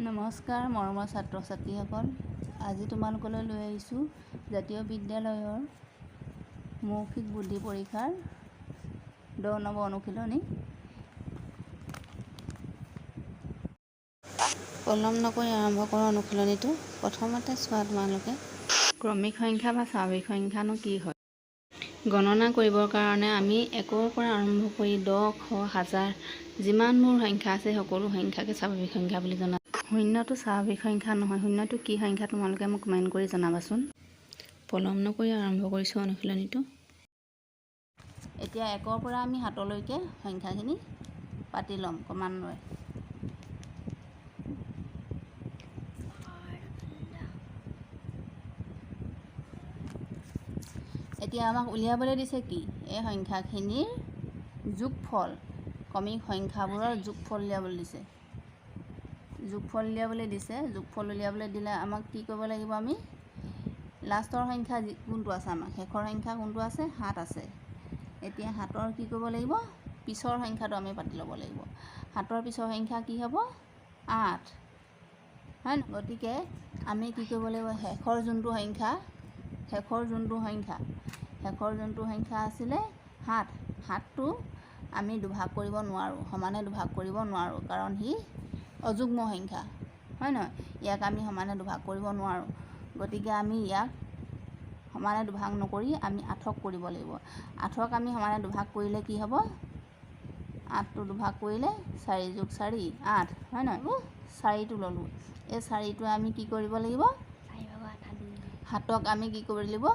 নমস্কাৰ মৰমৰ ছাত্ৰ ছাত্ৰীসকল, আজি তোমালোকলৈ লৈ আহিছোঁ জাতীয় বিদ্যালয়ৰ মৌখিক বুদ্ধি পৰীক্ষাৰ 10 নম্বৰ অনুশীলনী। পলম নকৰি আৰম্ভ কৰোঁ অনুশীলনীটো। প্ৰথমতে চোৱা তোমালোকে ক্ৰমিক সংখ্যা বা স্বাভাৱিক সংখ্যানো কি হয়। গণনা কৰিবৰ কাৰণে আমি 1ৰ পৰা আৰম্ভ কৰি 10, শ, হাজাৰ যিমানবোৰ সংখ্যা আছে সকলো সংখ্যাকে স্বাভাৱিক সংখ্যা বুলি জনা। শূন্যটো স্বাভাৱিক সংখ্যা নহয়। শূন্যটো কি সংখ্যা তোমালোকে মোক কমেণ্ট কৰি জনাবাচোন। পলম নকৰি আৰম্ভ কৰিছোঁ অনুশীলনীটো। এতিয়া 1ৰ পৰা আমি 7লৈকে সংখ্যাখিনি পাতি ল'ম ক্ৰমান্বয়ে। এতিয়া আমাক উলিয়াবলৈ দিছে কি, এই সংখ্যাখিনিৰ যোগফল, ক্ৰমিক সংখ্যাবোৰৰ যোগফল উলিয়াবলৈ দিছে। যোগফল উলিয়াবলৈ দিছে। যোগফল উলিয়াবলৈ দিলে আমাক কি কৰিব লাগিব, আমি লাষ্টৰ সংখ্যা কোনটো আছে, আমাক শেষৰ সংখ্যা কোনটো আছে, 7 আছে। এতিয়া 7ৰ কি কৰিব লাগিব, পিছৰ সংখ্যাটো আমি পাতি ল'ব লাগিব। 7ৰ পিছৰ সংখ্যা কি হ'ব, 8, হয় ন। গতিকে আমি কি কৰিব লাগিব, শেষৰ যোনটো সংখ্যা আছিলে 7, 7টো আমি দুভাগ কৰিব নোৱাৰোঁ, সমানে দুভাগ কৰিব নোৱাৰোঁ, কাৰণ সি অযুগ্ম সংখ্যা, হয় নহয়। ইয়াক আমি সমানে দুভাগ কৰিব নোৱাৰোঁ। গতিকে আমি ইয়াক সমানে দুভাগ নকৰি আমি 8ক কৰিব লাগিব। 8ক আমি সমানে দুভাগ কৰিলে কি হ'ব, 8টো দুভাগ কৰিলে 4 যোগ 4 8, হয় নহয়। 4টো ল'লোঁ। এই 4টোৱে আমি কি কৰিব লাগিব, 7ক আমি কি কৰিব লাগিব,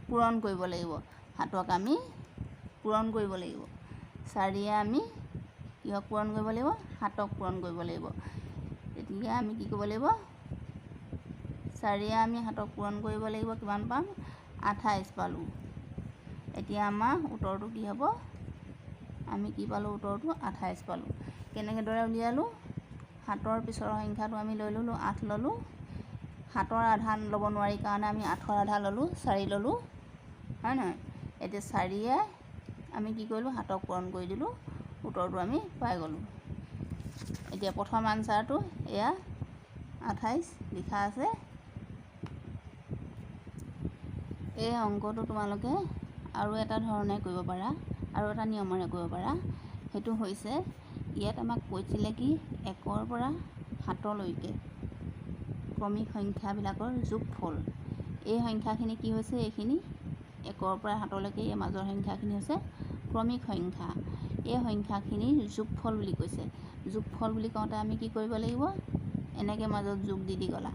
পূৰণ কৰিব লাগিব। 7ক আমি পূৰণ কৰিব লাগিব। 4য়ে আমি কিহক পূৰণ কৰিব লাগিব, 7ক পূৰণ কৰিব লাগিব। তেতিয়া আমি কি কৰিব লাগিব, 4য়ে আমি 7ক পূৰণ কৰিব লাগিব, কিমান পাম, 28 পালোঁ। এতিয়া আমাৰ উত্তৰটো কি হ'ব, আমি কি পালোঁ, উত্তৰটো 28 পালোঁ। কেনেদৰে উলিয়ালোঁ, 7ৰ পিছৰ সংখ্যাটো আমি লৈ ল'লোঁ, 8 ল'লোঁ। 7ৰ আধা ল'ব নোৱাৰি কাৰণে আমি 8ৰ আধা ল'লোঁ, 4 ল'লোঁ, হয় নহয়। এতিয়া 4য়ে আমি কি কৰিলোঁ, 7ক পূৰণ কৰি দিলোঁ, উত্তৰটো আমি পাই গ'লোঁ। এতিয়া প্ৰথম আনচাৰটো এয়া 28 লিখা আছে। এই অংকটো তোমালোকে আৰু এটা ধৰণে কৰিব পাৰা, আৰু এটা নিয়মেৰে কৰিব পাৰা। সেইটো হৈছে, ইয়াত আমাক কৈছিলে কি, 1ৰ পৰা 7লৈকে ক্ৰমিক সংখ্যাবিলাকৰ যোগফল। এই সংখ্যাখিনি কি হৈছে, এইখিনি 1ৰ পৰা 7লৈকে এই মাজৰ সংখ্যাখিনি হৈছে ক্ৰমিক সংখ্যা। এই সংখ্যাখিনিৰ যোগফল বুলি কৈছে। যোগফল বুলি কওঁতে আমি কি কৰিব লাগিব, এনেকৈ মাজত যোগ দি গ'লা,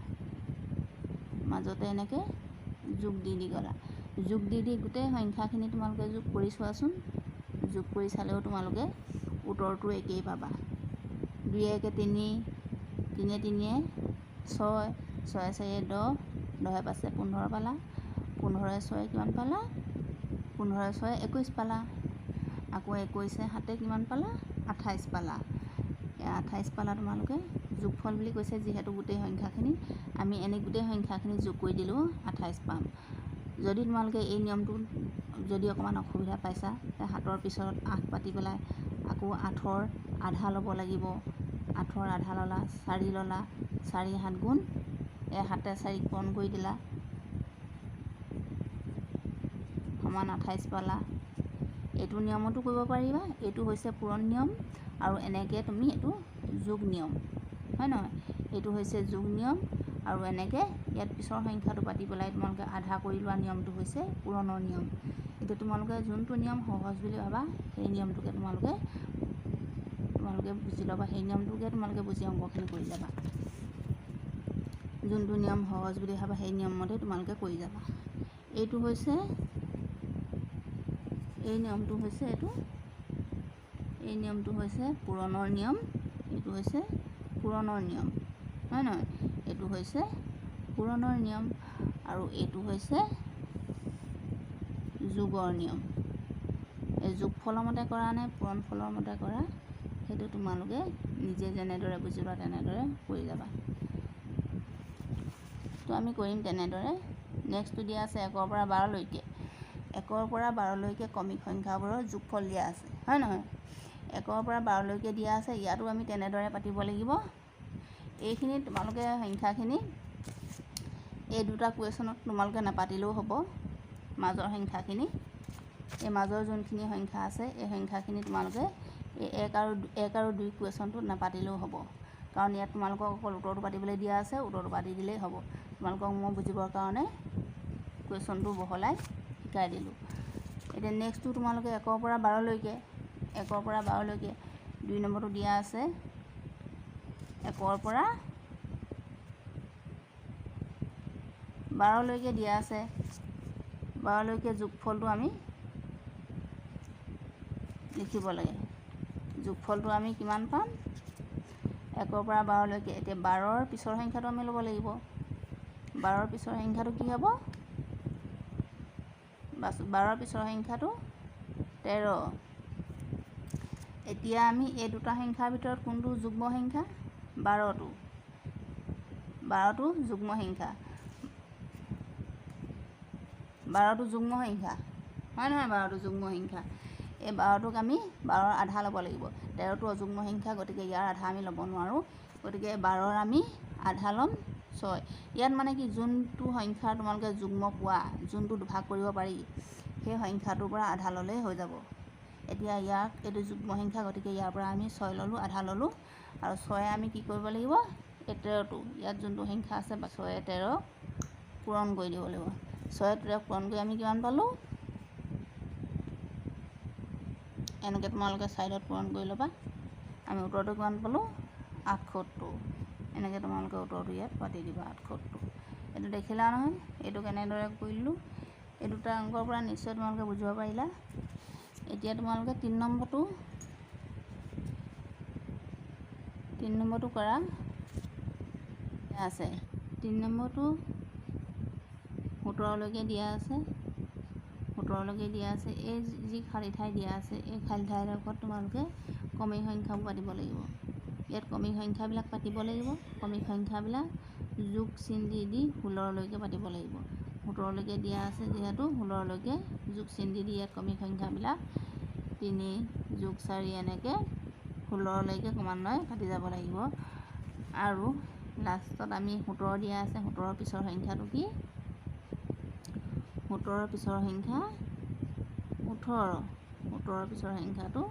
মাজতে এনেকৈ যোগ দি গ'লা। যোগ দি গোটেই সংখ্যাখিনি তোমালোকে যোগ কৰি চোৱাচোন। যোগ কৰি চালেও তোমালোকে উত্তৰটো একেই পাবা। 2 × 1 = 3, 3 × 3 = 6, 6 × 4 = 10, 10 × 5 = 15 পালা। 15 × 6 কিমান পালা, 15 × 6 = 21 পালা। আকৌ 21 × 7 কিমান পালা, 28 পালা। 28 পালা তোমালোকে। যোগফল বুলি কৈছে যিহেতু গোটেই সংখ্যাখিনি, আমি এনে গোটেই সংখ্যাখিনি যোগ কৰি দিলেও 28 পাম। যদি তোমালোকে এই নিয়মটো যদি অকণমান অসুবিধা পাইছা, 7ৰ পিছত 8 পাতি পেলাই আকৌ 8ৰ আধা ল'ব লাগিব। 8ৰ আধা ল'লা, 4 ল'লা, 4 × 7 গুণ, এই 7-এ 4ক পূৰণ কৰি দিলা, সমান 28 পালা। এইটো নিয়মতো কৰিব পাৰিবা। এইটো হৈছে পূৰণ নিয়ম, আৰু এনেকৈ তুমি এইটো যোগ নিয়ম, হয় নহয়। এইটো হৈছে যোগ নিয়ম, আৰু এনেকৈ ইয়াত পিছৰ সংখ্যাটো পাতি পেলাই তোমালোকে আধা কৰি লোৱা নিয়মটো হৈছে পূৰণৰ নিয়ম। এতিয়া তোমালোকে যোনটো নিয়ম সহজ বুলি ভাবা, সেই নিয়মটোকে তোমালোকে বুজি ল'বা। সেই নিয়মটোকে তোমালোকে বুজি অংকখিনি কৰি যাবা। যোনটো নিয়ম সহজ বুলি ভাবা সেই নিয়মমতে তোমালোকে কৰি যাবা। এইটো হৈছে, এই নিয়মটো হৈছে পূৰণৰ নিয়ম। এইটো হৈছে পূৰণৰ নিয়ম, হয় নহয়। এইটো হৈছে পূৰণৰ নিয়ম, আৰু এইটো হৈছে যোগৰ নিয়ম। এই যোগফলৰ মতে কৰা নে পূৰণ ফলৰ মতে কৰা, সেইটো তোমালোকে নিজে যেনেদৰে বুজিবা তেনেদৰে কৰি যাবা। তো আমি কৰিম তেনেদৰে। নেক্সটটো দিয়া আছে 1ৰ পৰা 12লৈকে। 1ৰ পৰা 12লৈকে ক্ৰমিক সংখ্যাবোৰৰ যোগফল দিয়া আছে, হয় নহয়। 1ৰ পৰা 12লৈকে দিয়া আছে। ইয়াতো আমি তেনেদৰে পাতিব লাগিব। এইখিনি তোমালোকে সংখ্যাখিনি এই দুটা কুৱেশ্যনত তোমালোকে নাপাতিলেও হ'ব। মাজৰ সংখ্যাখিনি, এই মাজৰ যোনখিনি সংখ্যা আছে এই সংখ্যাখিনি তোমালোকে এই 1 আৰু 2 কুৱেশ্যনটোত নাপাতিলেও হ'ব, কাৰণ ইয়াত তোমালোকক অকল উত্তৰটো পাতিবলৈ দিয়া আছে। উত্তৰটো পাতি দিলেই হ'ব। তোমালোকক মই বুজিবৰ কাৰণে কুৱেশ্যনটো বহলাই শিকাই দিলোঁ। এতিয়া নেক্সটটো তোমালোকে 1 পৰা 12লৈকে, 1 পৰা 12লৈকে 2 নম্বৰটো দিয়া আছে। 1 পৰা 12লৈকে দিয়া আছে। 12লৈকে যোগফলটো আমি লিখিব লাগে। যোগফলটো আমি কিমান পাম? 1 পৰা 12লৈকে। এতিয়া 12ৰ পিছৰ সংখ্যাটো আমি ল'ব লাগিব। 12ৰ পিছৰ সংখ্যাটো কি হ'ব? 12ৰ পিছৰ সংখ্যাটো 13। এতিয়া আমি এই দুটা সংখ্যাৰ ভিতৰত কোনটো যুগ্ম সংখ্যা? 12টো। 12টো যুগ্ম সংখ্যা। 12টো যুগ্ম সংখ্যা, হয় নহয়? 12টো যুগ্ম সংখ্যা। এই 12টোক আমি 12ৰ আধা ল'ব লাগিব। 13টো অযুগ্ম সংখ্যা, গতিকে ইয়াৰ আধা আমি ল'ব নোৱাৰোঁ। গতিকে 12ৰ আমি আধা ল'ম 6। ইয়াত মানে কি, যোনটো সংখ্যাৰ তোমালোকে যুগ্ম পোৱা, যোনটো ভাগ কৰিব পাৰি, সেই সংখ্যাটোৰ পৰা আধা ল'লেই হৈ যাব। এতিয়া ইয়াক এইটো যুগ্ম সংখ্যা, গতিকে ইয়াৰ পৰা আমি 6 ল'লোঁ, আধা ল'লোঁ। আৰু 6 আমি কি কৰিব লাগিব? এই 13টো, ইয়াত যোনটো সংখ্যা আছে 6 13 পূৰণ কৰি দিব লাগিব। 6 13 পূৰণ কৰি আমি কিমান পালোঁ? এনেকৈ তোমালোকে ছাইডত পূৰণ কৰি ল'বা। আমি উত্তৰটো কিমান পালোঁ? 78। এনেকৈ তোমালোকে উত্তৰটো ইয়াত পাতি দিবা, 78। এইটো দেখিলা নহয়? এইটো কেনেদৰে কৰিলোঁ? এই দুটা অংকৰ পৰা নিশ্চয় তোমালোকে বুজিব পাৰিলা। এতিয়া তোমালোকে 3 নম্বৰটো কৰা আছে। 3 নম্বৰটো 17লৈকে দিয়া আছে। 17লৈকে দিয়া আছে। এই যি খালী ঠাই দিয়া আছে, এই খালী ঠাইডোখৰত তোমালোকে ক্ৰমিক সংখ্যাবোৰ পাতিব লাগিব। ইয়াত ক্ৰমিক সংখ্যাবিলাক পাতিব লাগিব। ক্ৰমিক সংখ্যাবিলাক যোগ চিন দি 16লৈকে পাতিব লাগিব। 17লৈকে দিয়া আছে যিহেতু 16লৈকে যোগ চিন দি ইয়াত ক্ৰমিক সংখ্যাবিলাক 3 যোগ 4 এনেকৈ 16লৈকে ক্ৰমান্বয়ে কাটি যাব লাগিব। আৰু লাষ্টত আমি 17 দিয়া আছে। 17ৰ পিছৰ সংখ্যাটো কি? 17ৰ পিছৰ সংখ্যা 18। 17ৰ পিছৰ সংখ্যাটো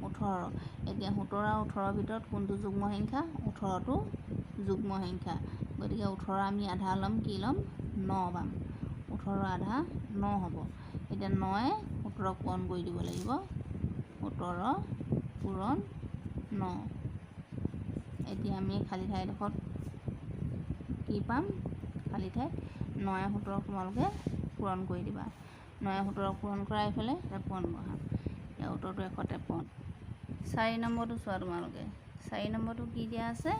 18। এতিয়া 17 আৰু 18ৰ ভিতৰত কোনটো যুগ্ম সংখ্যা? 18টো যুগ্ম সংখ্যা। গতিকে 18 আমি আধা ল'ম, কি ল'ম? 9 পাম। 18ৰ আধা 9 হ'ব। এতিয়া 9য়ে 17ক পূৰণ কৰি দিব লাগিব। 17 পূৰণ 9। এতিয়া আমি খালী ঠাইডোখৰত কি পাম? খালী ঠাইত 9য়ে 17ক তোমালোকে পূৰণ কৰি দিবা। 9য়ে 17ক পূৰণ কৰা, এইফালে 53 বহাম। ইয়াৰ উত্তৰটো 153। 4 নম্বৰটো চোৱা তোমালোকে। 4 নম্বৰটো কি দিয়া আছে?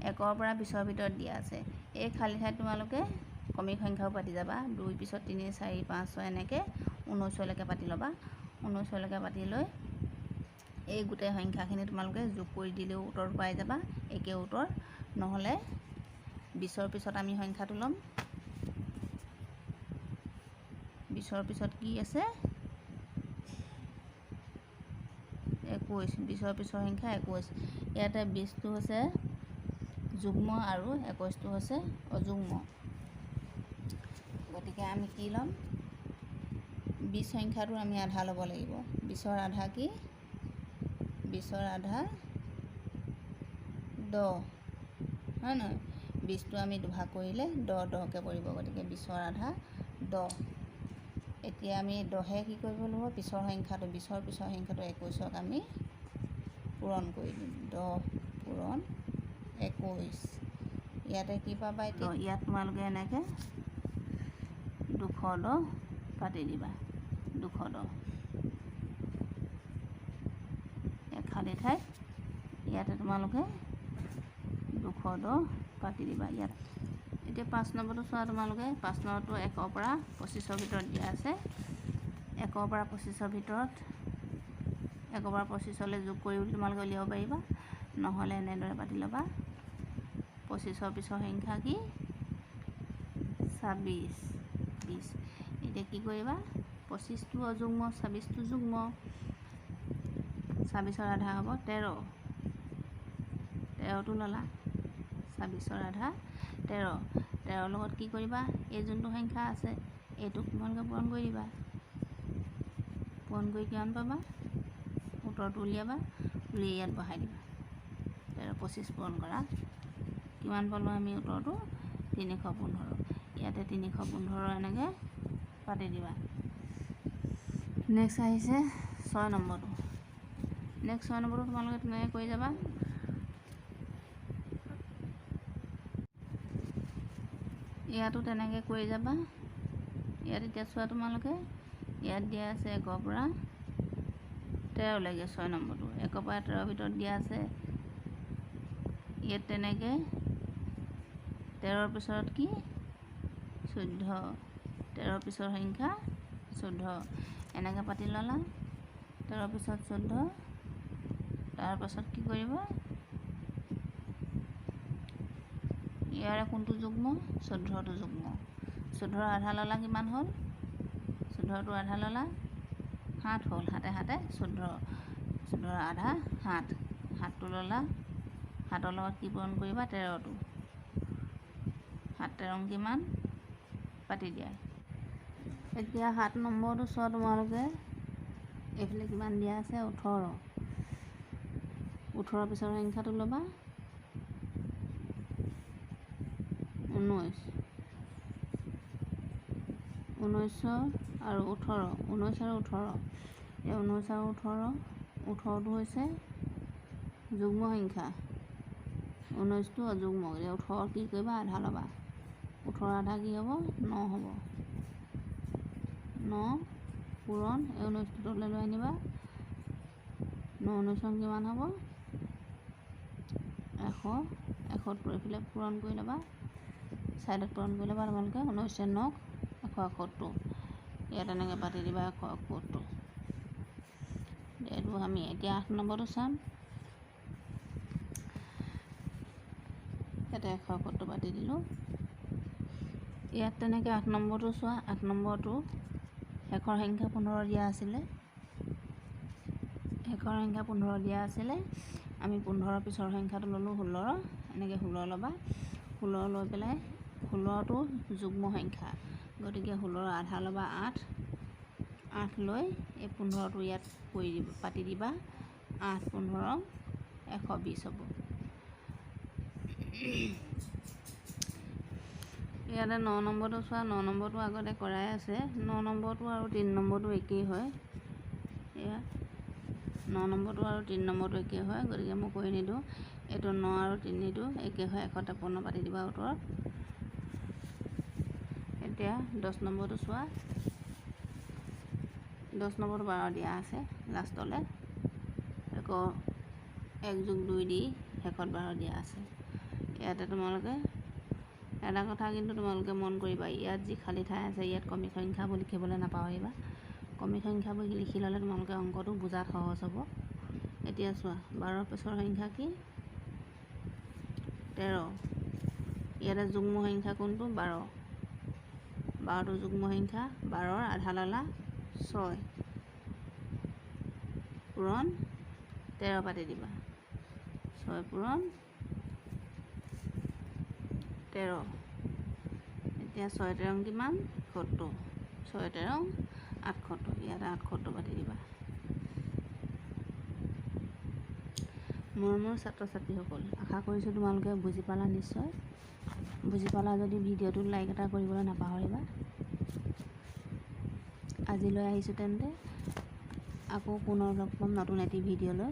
1ৰ পৰা 20ৰ ভিতৰত দিয়া আছে। এই খালী ঠাইত তোমালোকে ক্ৰমিক সংখ্যাও পাতি যাবা। 2 পিছত 3 4 5 6 এনেকৈ 19লৈকে পাতি ল'বা। 19লৈকে পাতি লৈ এই গোটেই সংখ্যাখিনি তোমালোকে যোগ কৰি দিলেও উত্তৰটো পাই যাবা, একে উত্তৰ। নহ'লে 20ৰ পিছত আমি সংখ্যাটো ল'ম। 20ৰ পিছত কি আছে? 21। 20ৰ পিছৰ সংখ্যা 21। ইয়াতে 20টো হৈছে যুগ্ম আৰু 21টো হৈছে অযুগ্ম। গতিকে আমি কি ল'ম? 20 সংখ্যাটোৰ আমি আধা ল'ব লাগিব। 20ৰ আধা কি? 20ৰ আধা 10, হয় নহয়? 20টো আমি দুভাগ কৰিলে 10 10কৈ পৰিব। গতিকে 20ৰ আধা 10। এতিয়া আমি 10ে কি কৰিব লাগিব? পিছৰ সংখ্যাটো, 20ৰ পিছৰ সংখ্যাটো 21ক আমি পূৰণ কৰি দিম। 10 পূৰণ 21। ইয়াতে কি পাবা? এতিয়া ইয়াত তোমালোকে এনেকৈ 210 পাতি দিবা। 210 খালী ঠাইত ইয়াতে তোমালোকে 210 পাতি দিবা ইয়াত। এতিয়া 5 নম্বৰটো চোৱা তোমালোকে। 5 নম্বৰটো 1ৰ পৰা 25ৰ ভিতৰত দিয়া আছে। 1ৰ পৰা 25ৰ ভিতৰত 1ৰ পৰা 25লৈ যোগ কৰি তোমালোকে উলিয়াব পাৰিবা। নহ'লে এনেদৰে পাতি ল'বা। 25ৰ পিছৰ সংখ্যা কি? 26 20। এতিয়া কি কৰিবা? 25টো অযুগ্ম, 26টো যুগ্ম। 26ৰ আধা হ'ব 13। 13টো ল'লা, 26ৰ আধা 13, 13ৰ লগত কি কৰিবা, এই যোনটো সংখ্যা আছে এইটোক তোমালোকে পূৰণ কৰি দিবা। পূৰণ কৰি কিমান পাবা, উত্তৰটো উলিয়াবা, উলিয়াই ইয়াত বহাই দিবা। 13, 25 পূৰণ কৰা, কিমান পালোঁ আমি উত্তৰটো 315। ইয়াতে 315 এনেকৈ পাতি দিবা। নেক্সট আহিছে 6 নম্বৰটো। নেক্সট 6 নম্বৰটো তোমালোকে তেনেকৈ কৰি যাবা। ইয়াতো তেনেকৈ কৰি যাবা। ইয়াত এতিয়া চোৱা তোমালোকে, ইয়াত দিয়া আছে 1ৰ পৰা 13লৈকে 6 নম্বৰটো, 1ৰ পৰা 13ৰ ভিতৰত দিয়া আছে। ইয়াত তেনেকৈ 13ৰ পিছত কি 14, 13ৰ পিছৰ সংখ্যা 14, এনেকৈ পাতি ল'লা। 13ৰ পিছত 14, তাৰপাছত কি কৰিব, ইয়াৰে কোনটো যুগ্ম, 14টো যুগ্ম। 14ৰ আধা ল'লা, কিমান হ'ল, 14টো আধা ল'লা 7 হ'ল, 7 7 14, 14ৰ আধা 7, 7টো ল'লা, 7ৰ লগত কি পূৰণ কৰিবা, 13টো, 7 13 কিমান পাতি দিয়া। এতিয়া 7 নম্বৰটো চোৱা তোমালোকে, এইফালে কিমান দিয়া আছে 18, 18ৰ পিছৰ সংখ্যাটো ল'বা 19, 19 আৰু 18, 19 আৰু 18, এই 19 আৰু 18, 18টো হৈছে যুগ্ম সংখ্যা, 19টো অযুগ্ম। এতিয়া 18 কি কৰিবা, আধা ল'বা, 18ৰ আধা কি হ'ব, 9 হ'ব, 9 পূৰণ এই 19টো তললৈ লৈ আনিবা, 9 19 কিমান হ'ব, 100, 170 এইফালে পূৰণ কৰি ল'বা, ছাইডত পূৰণ কৰি ল'বা তোমালোকে, 19 9 171, ইয়াত এনেকৈ পাতি দিবা 171। এইটো আমি এতিয়া 8 নম্বৰটো চাম। ইয়াতে 171 পাতি দিলোঁ। ইয়াত তেনেকৈ 8 নম্বৰটো চোৱা, 8 নম্বৰটো শেষৰ সংখ্যা 15 দিয়া আছিলে, শেষৰ সংখ্যা 15 দিয়া আছিলে। আমি 15ৰ পিছৰ সংখ্যাটো ল'লোঁ 16, এনেকৈ 16 ল'বা, 16 লৈ পেলাই 16টো যুগ্ম সংখ্যা, গতিকে 16ৰ আধা ল'বা 8, 8 লৈ এই 15টো ইয়াত কৰি দিবা, পাতি দিবা, 8 15 120 হ'ব। ইয়াতে 9 নম্বৰটো চোৱা, 9 নম্বৰটো আগতে কৰাই আছে, 9 নম্বৰটো আৰু 3 নম্বৰটো একেই হয়। এয়া 9 নম্বৰটো আৰু 3 নম্বৰটো একেই হয়, গতিকে মই কৰি নিদিওঁ। এইটো 9 আৰু 3টো একেই হয়, 153 পাতি দিবা উত্তৰত। এতিয়া 10 নম্বৰটো চোৱা, 10 নম্বৰটো 12 দিয়া আছে লাষ্টলৈ, আকৌ 1 + 2 দি শেষত 12 দিয়া আছে। ইয়াতে তোমালোকে এটা কথা কিন্তু তোমালোকে মন কৰিবা, ইয়াত যি খালী ঠাই আছে ইয়াত ক্ৰমিক সংখ্যাবোৰ লিখিবলৈ নাপাহৰিবা। ক্ৰমিক সংখ্যাবোৰ লিখি ল'লে তোমালোকে অংকটো বুজাত সহজ হ'ব। এতিয়া চোৱা 12ৰ পিছৰ সংখ্যা কি 13, ইয়াতে যুগ্ম সংখ্যা কোনটো 12, 12টো যুগ্ম সংখ্যা, 12ৰ আধা ল'লা 6, পূৰণ 13 পাতি দিবা, 6 পূৰণ 13, এতিয়া 6 13 কিমান 70, 6 13 78, ইয়াতে 78 পাতি দিবা। মোৰ ছাত্ৰ ছাত্ৰীসকল, আশা কৰিছোঁ তোমালোকে বুজি পালা নিশ্চয়। বুজি পালা যদি ভিডিঅ'টোত লাইক এটা কৰিবলৈ নাপাহৰিবা। আজিলৈ আহিছোঁ তেন্তে, আকৌ পুনৰ লগ পাম নতুন এটি ভিডিঅ' লৈ।